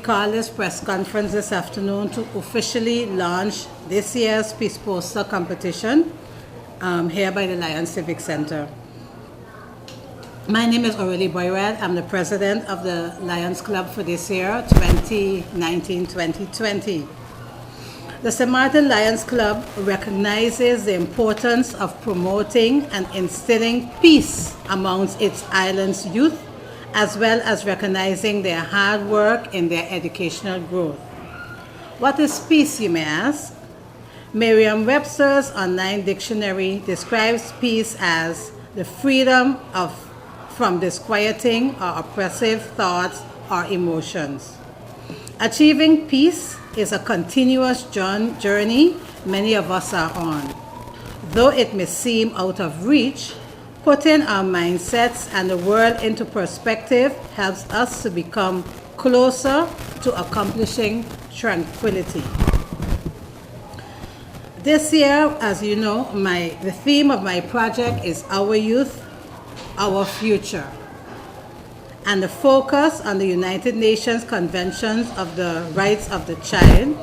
call this press conference this afternoon to officially launch this year's Peace Poster competition here by the Lions Civic Center. My name is Aurelie Boyrad. I'm the president of the Lions Club for this year, 2019-2020. The St. Martin Lions Club recognizes the importance of promoting and instilling peace amongst its island's youth, as well as recognizing their hard work in their educational growth. What is peace, you may ask? Merriam-Webster's online dictionary describes peace as the freedom from disquieting or oppressive thoughts or emotions. Achieving peace is a continuous journey many of us are on. Though it may seem out of reach, putting our mindsets and the world into perspective helps us to become closer to accomplishing tranquility. This year, as you know, the theme of my project is Our Youth, Our Future, and the focus on the United Nations Conventions of the Rights of the Child.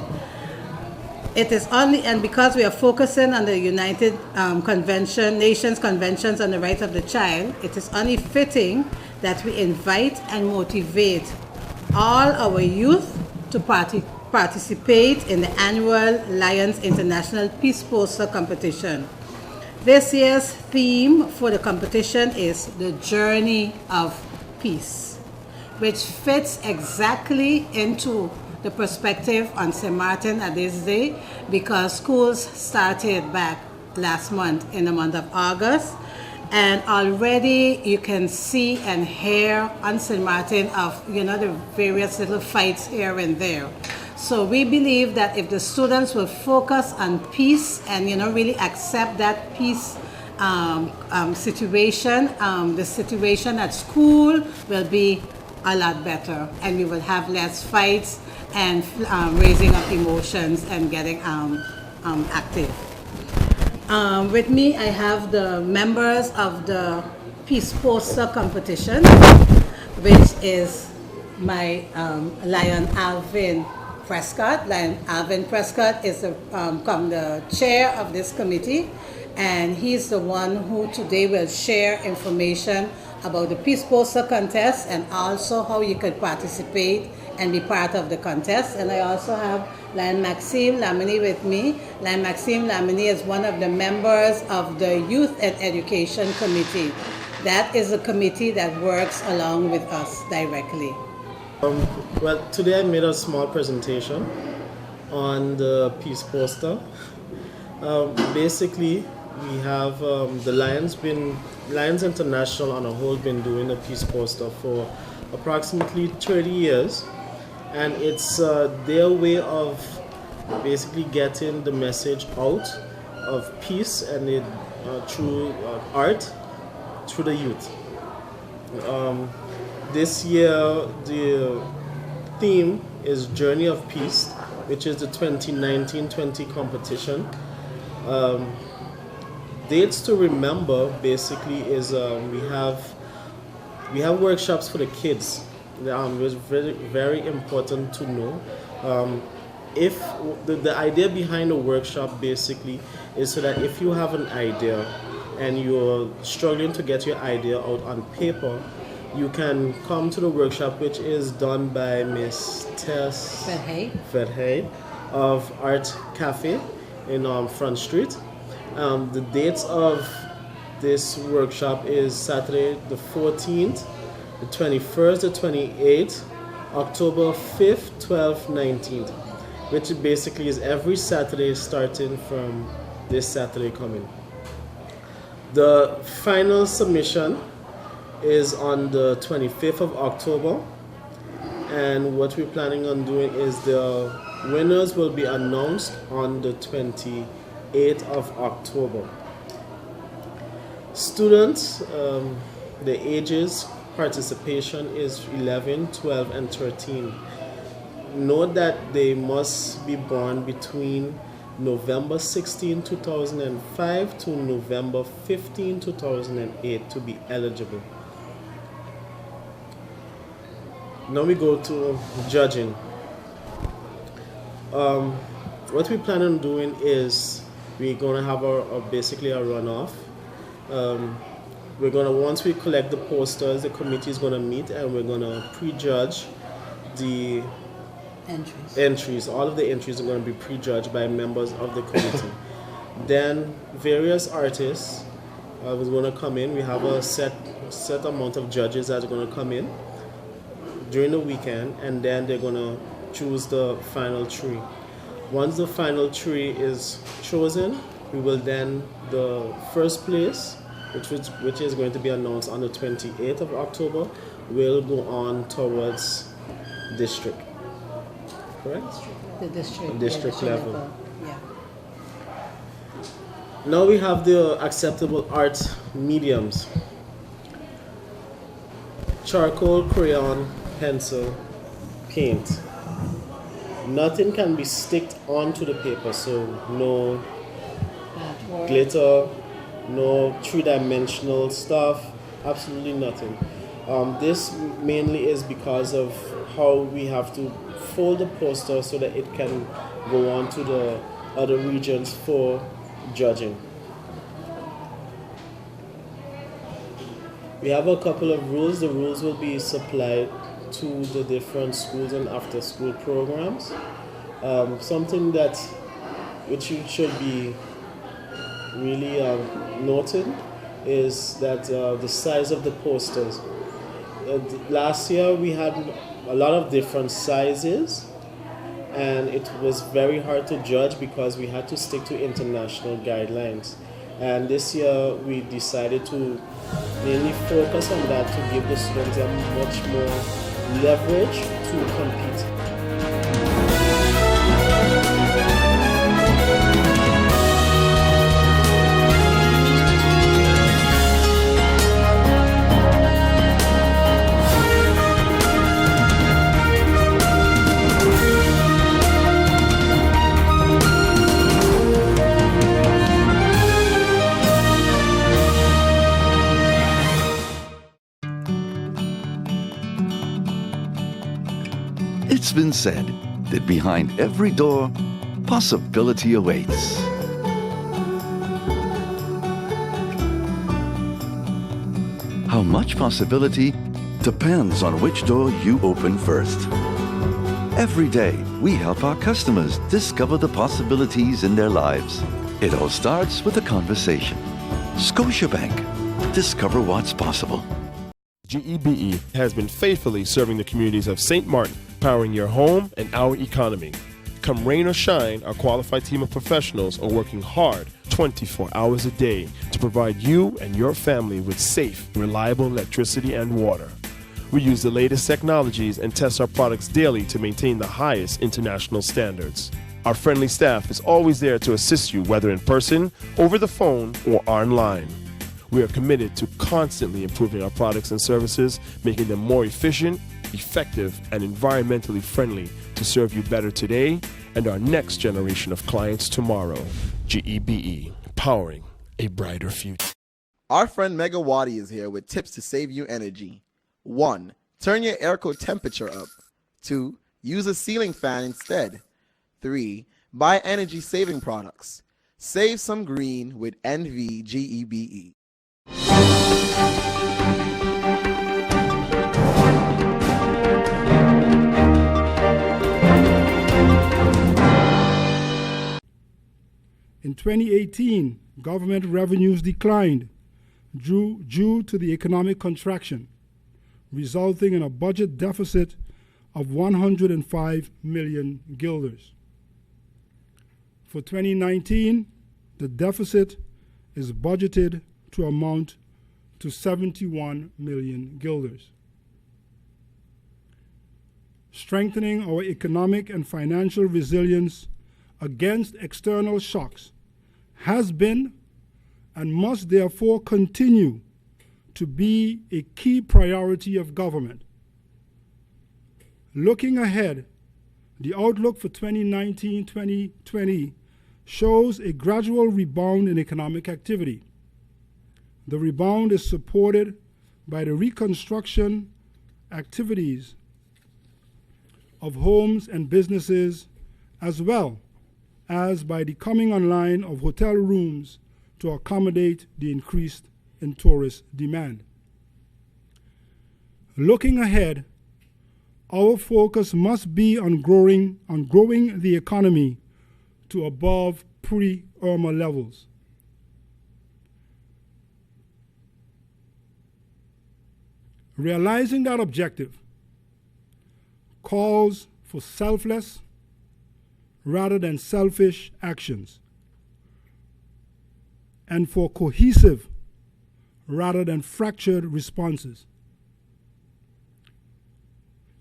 It is only, and because we are focusing on the United Nations Conventions on the Rights of the Child, it is only fitting that we invite and motivate all our youth to participate in the annual Lions International Peace Poster competition. This year's theme for the competition is the Journey of Peace, which fits exactly into the perspective on St. Martin at this day, because schools started back last month in the month of August, and already you can see and hear on St. Martin of the various little fights here and there. So we believe that if the students will focus on peace and really accept that peace situation, the situation at school will be a lot better, and we will have less fights and raising of emotions and getting active. With me, I have the members of the Peace Poster competition, which is my Lion Alvin Prescott. Lion Alvin Prescott is the chair of this committee, and he's the one who today will share information about the Peace Poster contest and also how you could participate and be part of the contest. And I also have Lion Maxime Lamini with me. Lion Maxime Lamini is one of the members of the Youth and Education Committee. That is a committee that works along with us directly. Well, today I made a small presentation on the Peace Poster. Basically, we have the Lions International on a whole been doing the Peace Poster for approximately 30 years, and it's their way of basically getting the message out of peace and through art to the youth. This year the theme is Journey of Peace, which is the 2019-20 competition. Dates to remember basically is we have workshops for the kids. It was very, very important to know. If the idea behind the workshop basically is so that if you have an idea and you're struggling to get your idea out on paper, you can come to the workshop, which is done by Miss Tess Verhey of Art Cafe in Front Street. The dates of this workshop is Saturday the 14th, the 21st, the 28th, October 5th, 12th, 19th, which basically is every Saturday starting from this Saturday coming. The final submission is on the 25th of October, and what we're planning on doing is the winners will be announced on the 28th of October. Students, the ages participation is 11, 12, and 13. Note that they must be born between November 16, 2005 to November 15, 2008 to be eligible. Now we go to judging. What we plan on doing is we're gonna have basically a runoff. We're gonna once we collect the posters, the committee is gonna meet and we're gonna prejudge the entries. All of the entries are going to be prejudged by members of the committee. Then various artists are going to come in. We have a set amount of judges that are going to come in during the weekend, and then they're going to choose the final three. Once the final three is chosen, we will then the first place, which is going to be announced on the 28th of October, will go on towards district. Correct? The district. District level. Yeah. Now we have the acceptable art mediums. Charcoal, crayon, pencil, paint. Nothing can be sticked onto the paper, so no glitter, no three-dimensional stuff, absolutely nothing. This mainly is because of how we have to fold the poster so that it can go on to the other regions for judging. We have a couple of rules. The rules will be supplied to the different schools and after-school programs. Something that which you should be really noted is that the size of the posters. Last year we had a lot of different sizes, and it was very hard to judge because we had to stick to international guidelines. And this year we decided to mainly focus on that to give the students a much more leverage to compete. It's been said that behind every door, possibility awaits. How much possibility depends on which door you open first. Every day, we help our customers discover the possibilities in their lives. It all starts with a conversation. Scotiabank. Discover what's possible. GEBE has been faithfully serving the communities of St. Martin, powering your home and our economy. Come rain or shine, our qualified team of professionals are working hard 24 hours a day to provide you and your family with safe, reliable electricity and water. We use the latest technologies and test our products daily to maintain the highest international standards. Our friendly staff is always there to assist you, whether in person, over the phone, or online. We are committed to constantly improving our products and services, making them more efficient, effective, and environmentally friendly to serve you better today and our next generation of clients tomorrow. GEBE, powering a brighter future. Our friend Megawati is here with tips to save you energy. 1. Turn your airco temperature up. 2. Use a ceiling fan instead. 3. Buy energy-saving products. Save some green with NVGEBE. In 2018, government revenues declined due to the economic contraction, resulting in a budget deficit of 105 million guilders. For 2019, the deficit is budgeted to amount to 71 million guilders. Strengthening our economic and financial resilience against external shocks has been and must therefore continue to be a key priority of government. Looking ahead, the outlook for 2019-2020 shows a gradual rebound in economic activity. The rebound is supported by the reconstruction activities of homes and businesses as well as by the coming online of hotel rooms to accommodate the increase in tourist demand. Looking ahead, our focus must be on growing the economy to above pre-Irma levels. Realizing that objective calls for selfless rather than selfish actions, and for cohesive rather than fractured responses.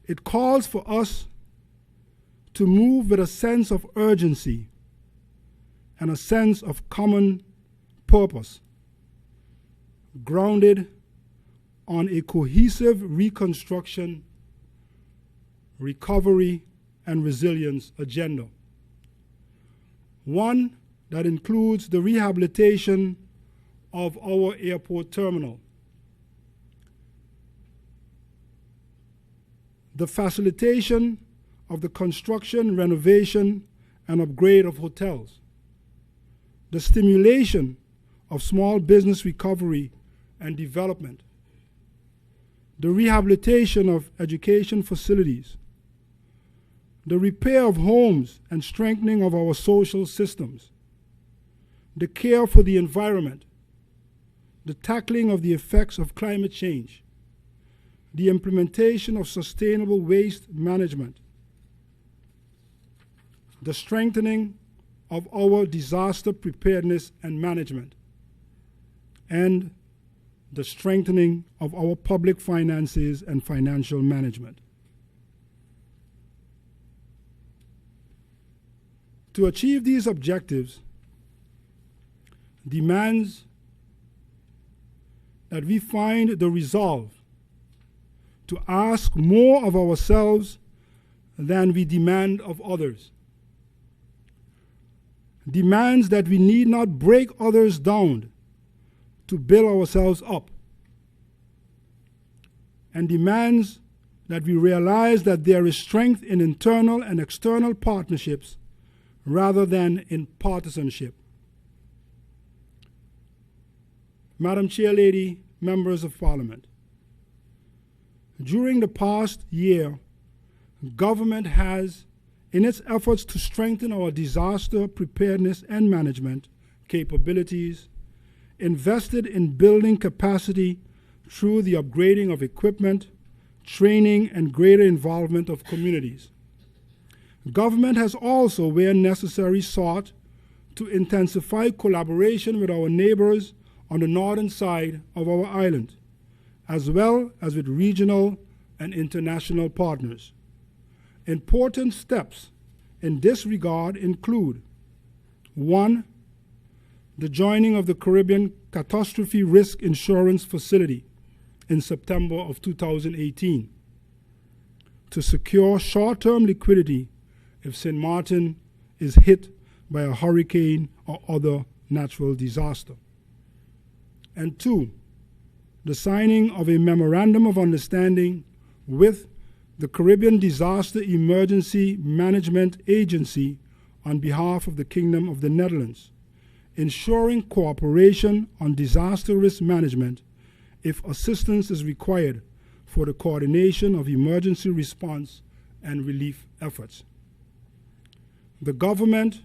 It calls for us to move with a sense of urgency and a sense of common purpose, grounded on a cohesive reconstruction, recovery, and resilience agenda. One that includes the rehabilitation of our airport terminal, the facilitation of the construction, renovation, and upgrade of hotels, the stimulation of small business recovery and development, the rehabilitation of education facilities, the repair of homes and strengthening of our social systems, the care for the environment, the tackling of the effects of climate change, the implementation of sustainable waste management, the strengthening of our disaster preparedness and management, and the strengthening of our public finances and financial management. To achieve these objectives demands that we find the resolve to ask more of ourselves than we demand of others. Demands that we need not break others down to build ourselves up. And demands that we realize that there is strength in internal and external partnerships rather than in partisanship. Madam Chair Lady, members of Parliament, during the past year, government has, in its efforts to strengthen our disaster preparedness and management capabilities, invested in building capacity through the upgrading of equipment, training, and greater involvement of communities. Government has also, where necessary, sought to intensify collaboration with our neighbors on the northern side of our island, as well as with regional and international partners. Important steps in this regard include: 1. The joining of the Caribbean Catastrophe Risk Insurance Facility in September of 2018 to secure short-term liquidity if St. Martin is hit by a hurricane or other natural disaster. And 2, the signing of a memorandum of understanding with the Caribbean Disaster Emergency Management Agency on behalf of the Kingdom of the Netherlands, ensuring cooperation on disaster risk management if assistance is required for the coordination of emergency response and relief efforts. The government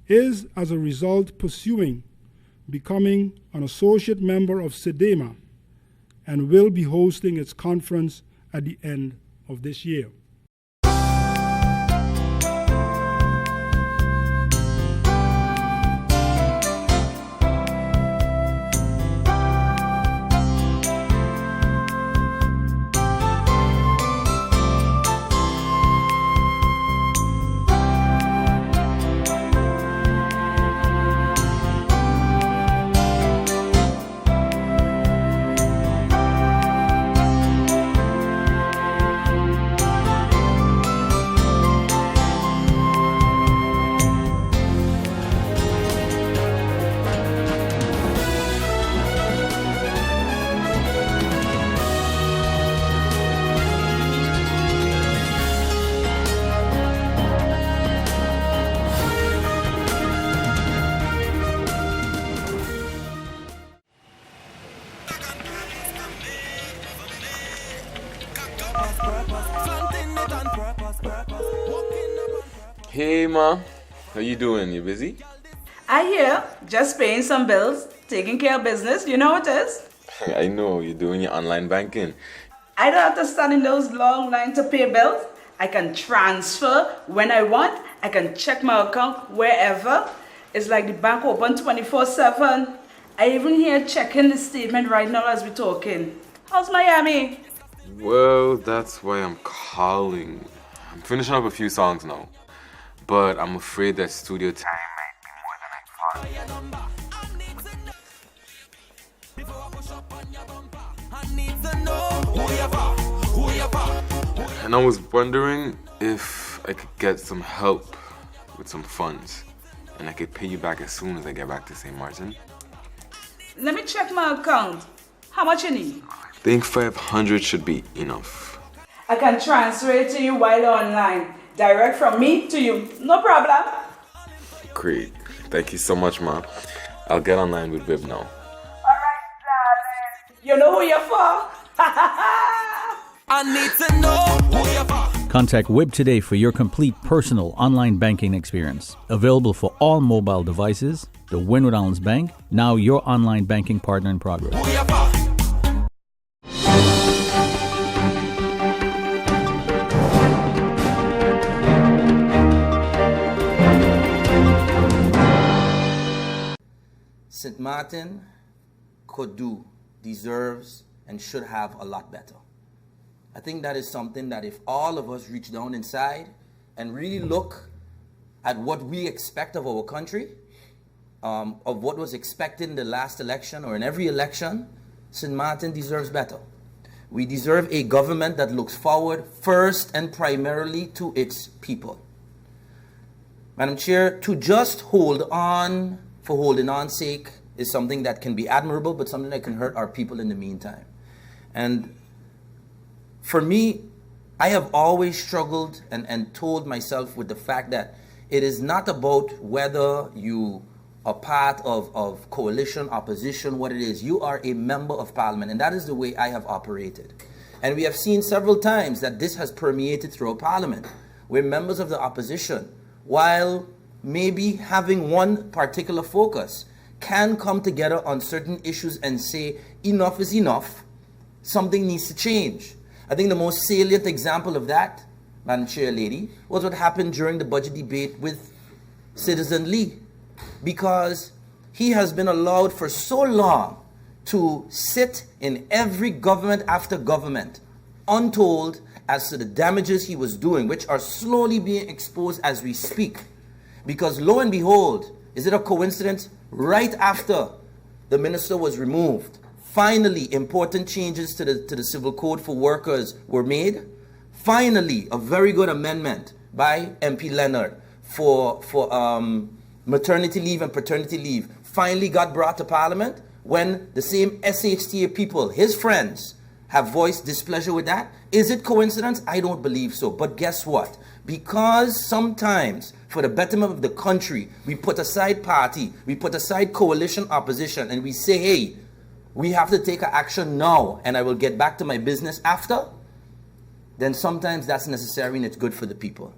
is, as a result, pursuing becoming an associate member of SEDEMA and will be hosting its conference at the end of this year. Hey, Ma. How you doing? You busy? I hear, just paying some bills, taking care of business, you know what it is? I know, you're doing your online banking. I don't have to stand in those long lines to pay bills. I can transfer when I want. I can check my account wherever. It's like the bank open 24/7. I even here checking the statement right now as we're talking. How's Miami? Well, that's why I'm calling. I'm finishing up a few songs now, but I'm afraid that studio time might be more than I thought. And I was wondering if I could get some help with some funds, and I could pay you back as soon as I get back to St. Martin. Let me check my account. How much you need? I think 500 should be enough. I can transfer it to you while online. Direct from me to you. No problem. Great. Thank you so much, Ma. I'll get online with Viv now. Alright, darling. You know who you're for? I need to know who you're for. Contact Wib today for your complete personal online banking experience. Available for all mobile devices. The Wynwood Islands Bank, now your online banking partner in progress. Who you're for. St. Martin could do, deserves, and should have a lot better. I think that is something that if all of us reach down inside and really look at what we expect of our country, of what was expected in the last election or in every election, St. Martin deserves better. We deserve a government that looks forward first and primarily to its people. Madam Chair, to just hold on for holding on's sake is something that can be admirable, but something that can hurt our people in the meantime. And for me, I have always struggled and told myself with the fact that it is not about whether you are part of coalition, opposition, what it is. You are a member of parliament, and that is the way I have operated. And we have seen several times that this has permeated throughout parliament, where members of the opposition, while maybe having one particular focus, can come together on certain issues and say, enough is enough, something needs to change. I think the most salient example of that, Madam Chair Lady, was what happened during the budget debate with Citizen Lee, because he has been allowed for so long to sit in every government after government, untold as to the damages he was doing, which are slowly being exposed as we speak. Because lo and behold, is it a coincidence? Right after the minister was removed, finally important changes to the civil code for workers were made. Finally, a very good amendment by MP Leonard for maternity leave and paternity leave finally got brought to Parliament when the same SHTA people, his friends, have voiced displeasure with that. Is it coincidence? I don't believe so. But guess what? Because sometimes, for the betterment of the country, we put aside party, we put aside coalition opposition, and we say, hey, we have to take action now, and I will get back to my business after, then sometimes that's necessary and it's good for the people.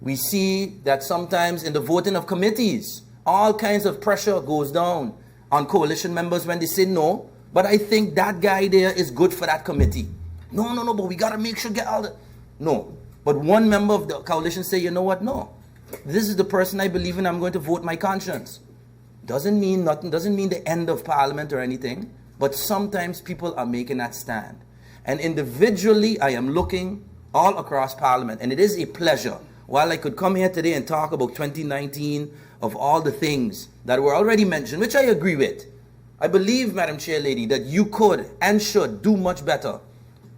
We see that sometimes in the voting of committees, all kinds of pressure goes down on coalition members when they say no, but I think that guy there is good for that committee. No, but we got to make sure get all the... No, but one member of the coalition say, you know what, no. This is the person I believe in, I'm going to vote my conscience. Doesn't mean nothing, doesn't mean the end of parliament or anything, but sometimes people are making that stand. And individually, I am looking all across parliament, and it is a pleasure. While I could come here today and talk about 2019, of all the things that were already mentioned, which I agree with, I believe, Madam Chair Lady, that you could and should do much better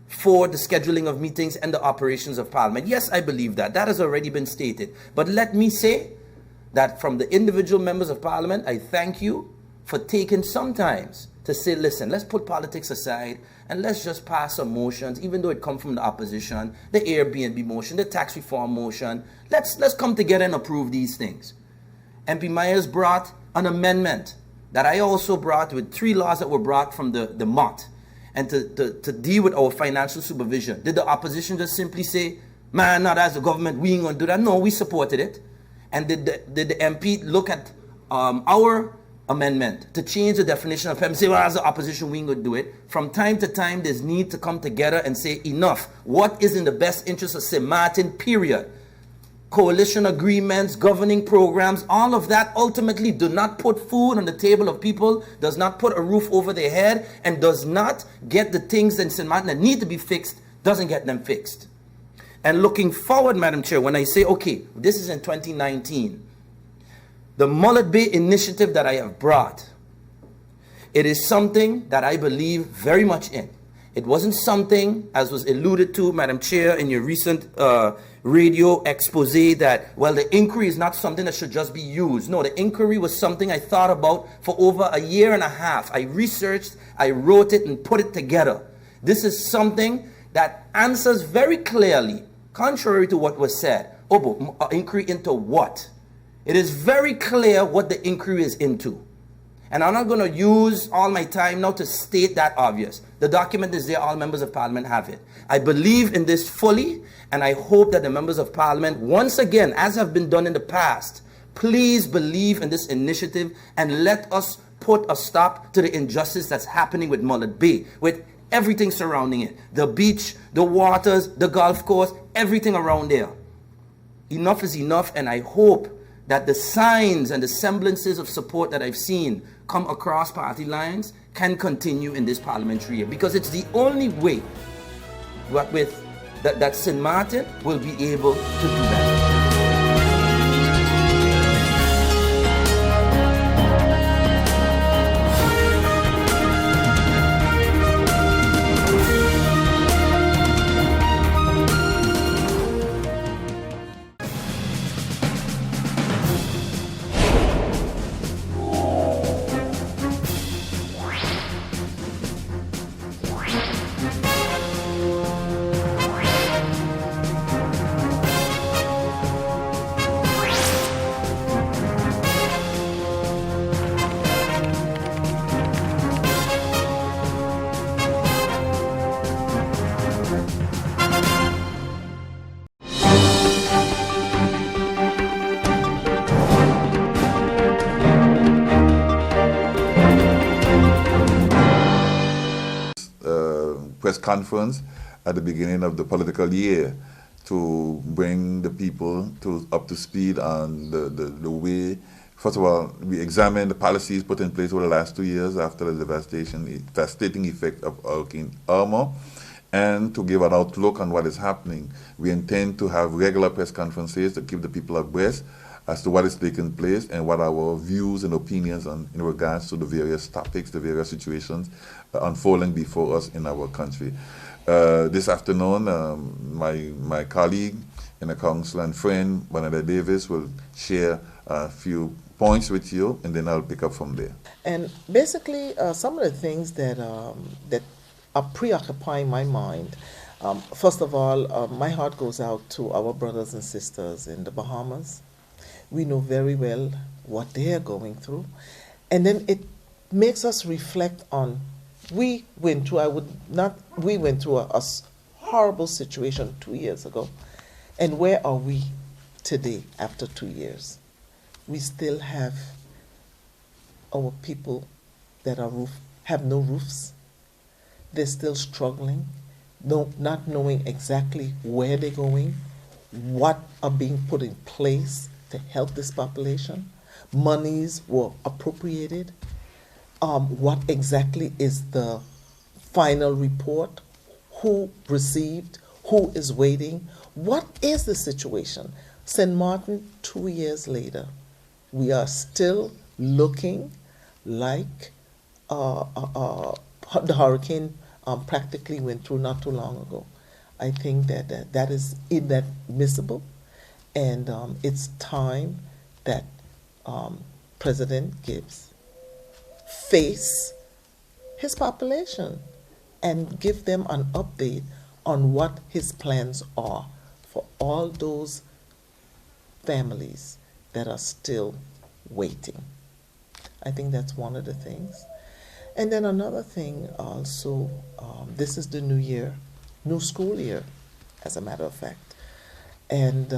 for the scheduling of meetings and the operations of Parliament. Yes, I believe that. That has already been stated. But let me say that from the individual members of Parliament, I thank you for taking some time to say, listen, let's put politics aside and let's just pass some motions, even though it comes from the opposition, the Airbnb motion, the tax reform motion. Let's come together and approve these things. MP Myers brought an amendment that I also brought with 3 laws that were brought from the MOT and to deal with our financial supervision. Did the opposition just simply say, Man, not as a government, we ain't gonna do that. No, we supported it. And did the MP look at our amendment to change the definition of PEM and say, well, as an opposition, we ain't gonna do it. From time to time, there's need to come together and say, enough. What is in the best interest of St. Martin, period? Coalition agreements, governing programs, all of that ultimately do not put food on the table of people, does not put a roof over their head, and does not get the things in St. Martin that need to be fixed, doesn't get them fixed. And looking forward, Madam Chair, when I say, okay, this is in 2019, the Mullet Bay initiative that I have brought, it is something that I believe very much in. It wasn't something, as was alluded to, Madam Chair, in your recent radio expose that, well, the inquiry is not something that should just be used. No, the inquiry was something I thought about for over a year and a half. I researched, I wrote it, and put it together. This is something that answers very clearly, contrary to what was said. Oh, but inquiry into what? It is very clear what the inquiry is into. And I'm not going to use all my time now to state that obvious. The document is there, all members of parliament have it. I believe in this fully, and I hope that the members of parliament, once again, as have been done in the past, please believe in this initiative and let us put a stop to the injustice that's happening with Mullet Bay, with everything surrounding it. The beach, the waters, the golf course, everything around there. Enough is enough, and I hope that the signs and the semblances of support that I've seen come across party lines can continue in this parliamentary year, because it's the only way that St. Martin will be able to do that. Press conference at the beginning of the political year to bring the people up to speed on the way. First of all, we examined the policies put in place over the last 2 years after the devastating effect of Hurricane Irma, and to give an outlook on what is happening. We intend to have regular press conferences to keep the people abreast as to what is taking place and what our views and opinions in regards to the various topics, the various situations unfolding before us in our country. This afternoon, my colleague and a council and friend, Bernadette Davis, will share a few points with you, and then I'll pick up from there. And basically, some of the things that are preoccupying my mind. First of all, my heart goes out to our brothers and sisters in the Bahamas. We know very well what they are going through. And then it makes us reflect on, we went through a horrible situation 2 years ago. And where are we today after 2 years? We still have our people that have no roofs. They're still struggling, not knowing exactly where they're going, what are being put in place to help this population. Monies were appropriated. What exactly is the final report? Who received? Who is waiting? What is the situation? St. Martin, 2 years later, we are still looking like the hurricane practically went through not too long ago. I think that is inadmissible, and it's time that President Gibbs face his population and give them an update on what his plans are for all those families that are still waiting. I think that's one of the things. And then another thing also, this is the new year, new school year, as a matter of fact. And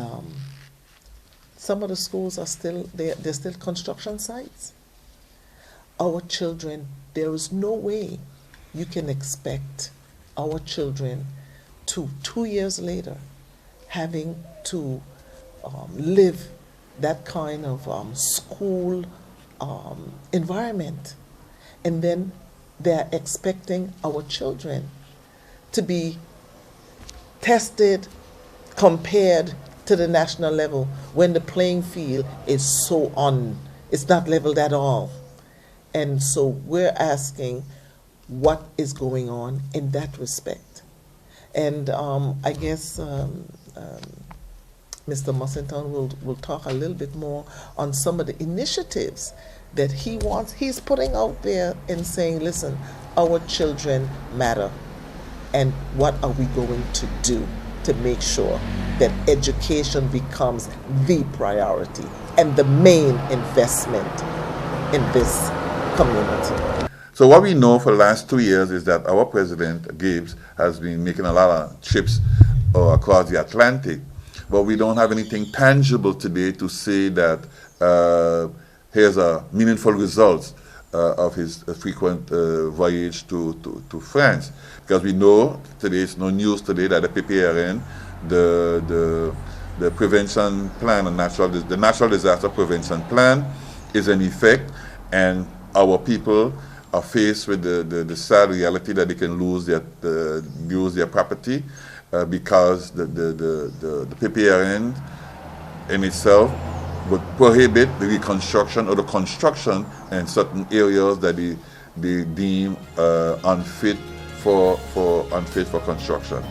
some of the schools are still, they're still construction sites. Our children, there is no way you can expect our children to 2 years later having to live that kind of school environment. And then they're expecting our children to be tested, compared to the national level when the playing field is it's not leveled at all. And so we're asking what is going on in that respect. And I guess Mr. Mussington will talk a little bit more on some of the initiatives that he's putting out there and saying, listen, our children matter, and what are we going to do to make sure that education becomes the priority and the main investment in this community. So what we know for the last 2 years is that our president, Gibbs, has been making a lot of trips across the Atlantic, but we don't have anything tangible today to say that here's a meaningful results of his frequent voyage to France. Because we know today, it's no news today, that the PPRN, the prevention plan, the natural disaster prevention plan is in effect, and our people are faced with the sad reality that they can lose their property because the PPRN in itself would prohibit the reconstruction or the construction in certain areas that they deem unfit for construction.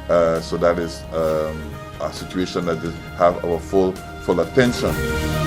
So that is a situation that have our full attention.